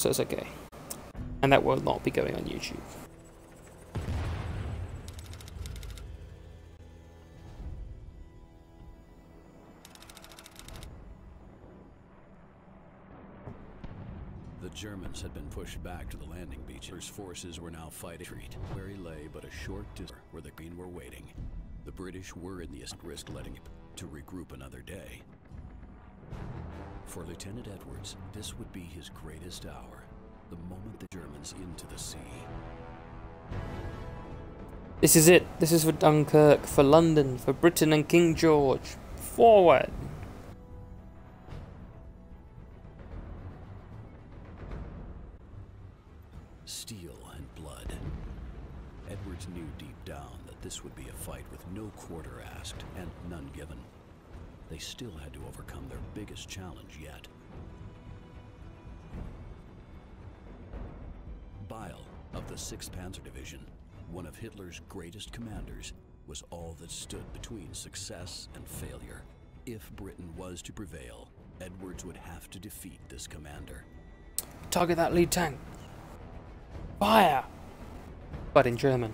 so it's okay. And that will not be going on YouTube. The Germans had been pushed back to the landing beach. His forces were now fighting where he lay but a short distance where the Green were waiting. The British were in the risk letting him to regroup another day. For Lieutenant Edwards, this would be his greatest hour, the moment the Germans into the sea. This is it. This is for Dunkirk, for London, for Britain and King George. Forward! Steel and blood. Edwards knew deep down that this would be a fight with no quarter asked and none given. They still had to overcome their biggest challenge yet. Beil of the 6th Panzer Division, one of Hitler's greatest commanders, was all that stood between success and failure. If Britain was to prevail, Edwards would have to defeat this commander. Target that lead tank. Fire! But in German.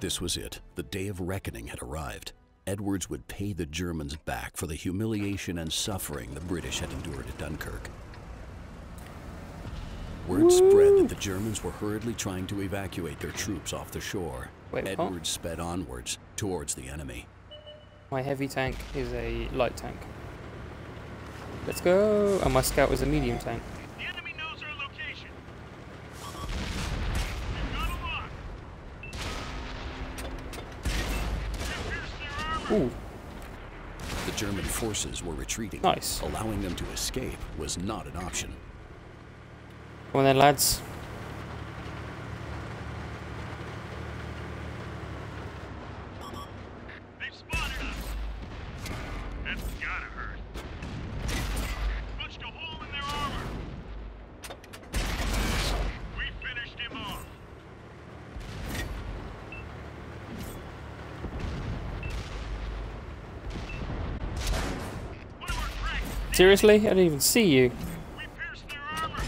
This was it. The day of reckoning had arrived. Edwards would pay the Germans back for the humiliation and suffering the British had endured at Dunkirk. Word spread that the Germans were hurriedly trying to evacuate their troops off the shore. Wait, Edwards sped onwards towards the enemy. My heavy tank is a light tank. Let's go! And my scout is a medium tank. The enemy knows our location. We've got a lock. Pierce their armor. Ooh, The German forces were retreating. nice. Allowing them to escape was not an option. Come on then, lads. They've spotted us. That's gotta hurt. Punched a hole in their armor. We finished him off. One of our tracks. Seriously? I didn't even see you. We pierced their armor.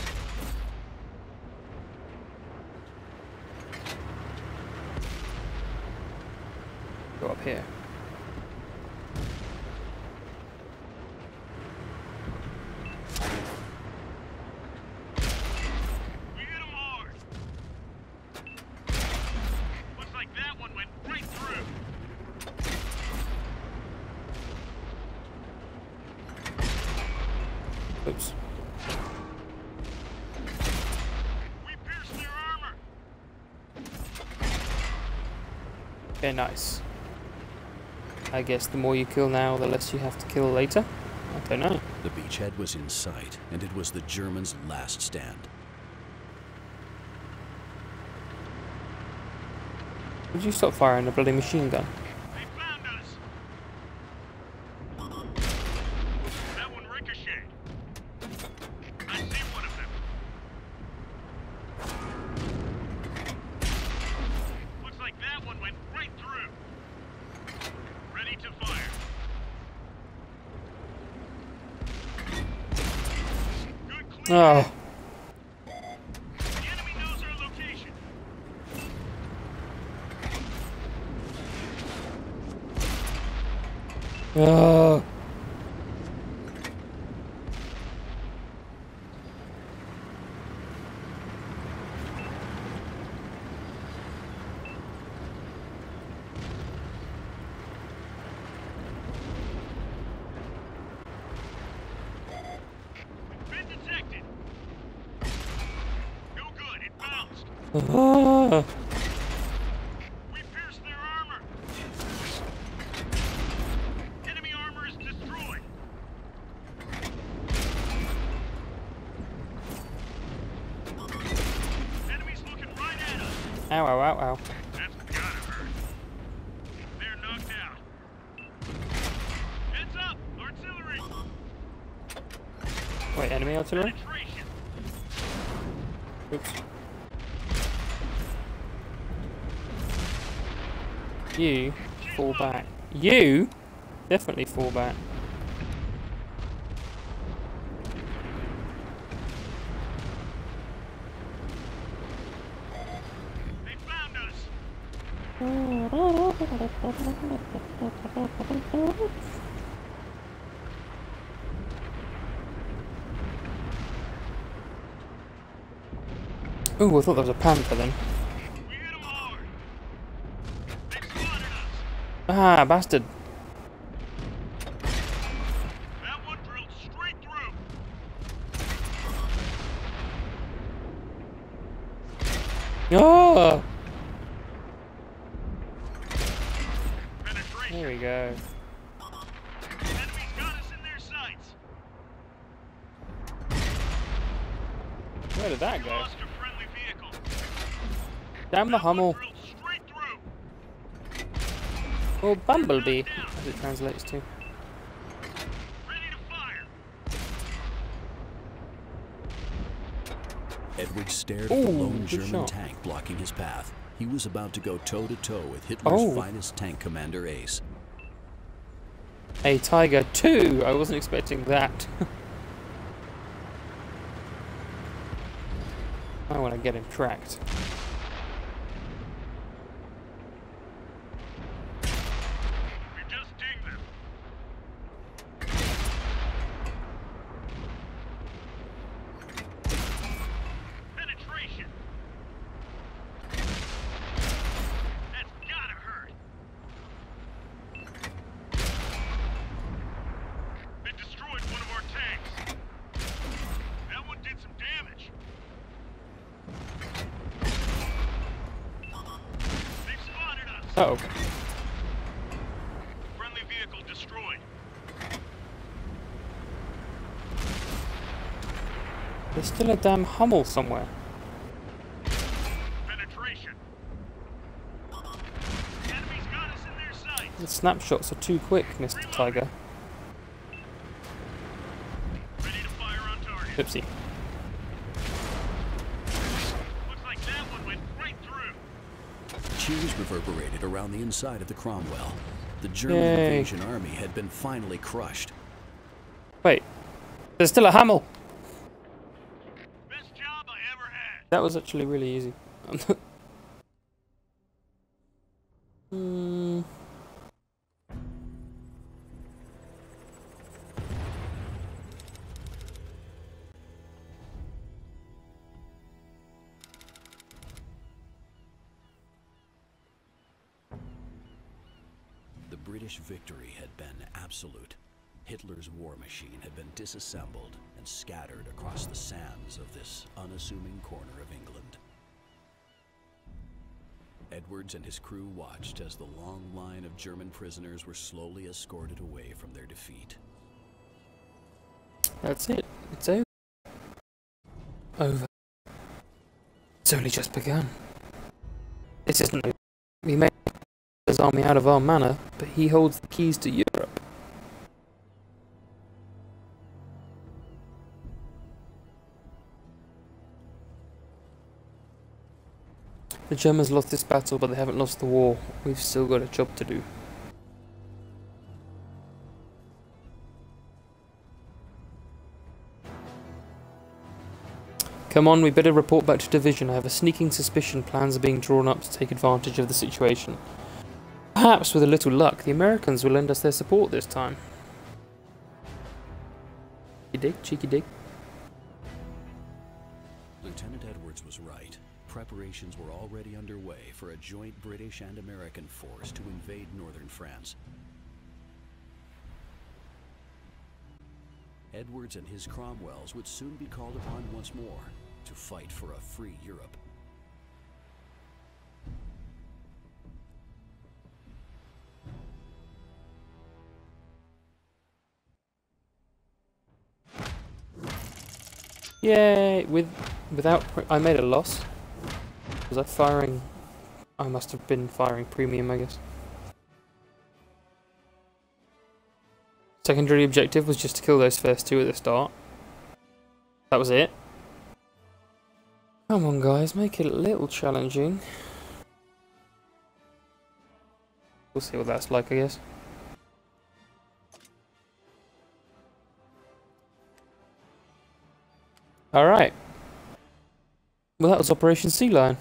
Go up here. We hit him hard. Looks like that one went right through. Oops. We pierced their armor. Okay, nice. I guess the more you kill now, the less you have to kill later? I don't know. The beachhead was in sight, and it was the Germans' last stand. Would you stop firing a bloody machine gun? They found us. That one ricocheted. I see one of them. Looks like that one went right through. Ready to fire. Good clear. Oh, The enemy knows our location. oh. Been detected. No good. It bounced. Ah. We pierced their armor. Enemy armor is destroyed. Enemy's looking right at us. Ow, ow, ow, ow. That's gotta hurt. They're knocked out. Heads up, artillery. Wait, enemy artillery? Penetration. Oops. You fall back. You definitely fall back. They found us. Ooh, I thought that was a panther then. We hit them hard. They spotted us. Ah, bastard. That one drilled straight through. Oh! Penetration. There we go. Enemies got us in their sights. Where did that We go? lost a friendly vehicle. Damn the Hummel. Drilled straight through. Or Bumblebee, as it translates to. Ready to fire. Edward stared Ooh, at the lone good German shot. tank blocking his path. He was about to go toe-to-toe with Hitler's Oh. finest tank commander ace. A Tiger 2! I wasn't expecting that. I want to get him tracked. We just dinged them. Penetration. That's gotta hurt. They destroyed one of our tanks. That one did some damage. They've spotted us. Uh-oh. Friendly vehicle destroyed. There's still a damn Hummel somewhere. Penetration. Enemies got us in their sights. The snapshots are too quick, Mr. Tiger. Ready to fire on target. Oopsie. Looks like that one went right through. Cheers reverberated around the inside of the Cromwell. The German Yay. invasion army had been finally crushed. Wait. There's still a Hummel! Best job I ever had. That was actually really easy. Hmm. The British victory had been absolute. Hitler's war machine had been disassembled and scattered across the sands of this unassuming corner of England. Edwards and his crew watched as the long line of German prisoners were slowly escorted away from their defeat. That's it. It's over. Over. It's only just begun. This isn't over. We may take his army out of our manor, but he holds the keys to Europe. The Germans lost this battle, but they haven't lost the war. We've still got a job to do. Come on, we better report back to division. I have a sneaking suspicion plans are being drawn up to take advantage of the situation. Perhaps with a little luck, the Americans will lend us their support this time. Cheeky dig, cheeky dig. Lieutenant Edwards was right. Preparations were already underway for a joint British and American force to invade northern France. Edwards and his Cromwells would soon be called upon once more to fight for a free Europe. Yay! I made a loss. Was I firing? I must have been firing premium, I guess. Secondary objective was just to kill those first two at the start. That was it. Come on, guys, make it a little challenging. We'll see what that's like, I guess. Alright. Well, that was Operation Sealion.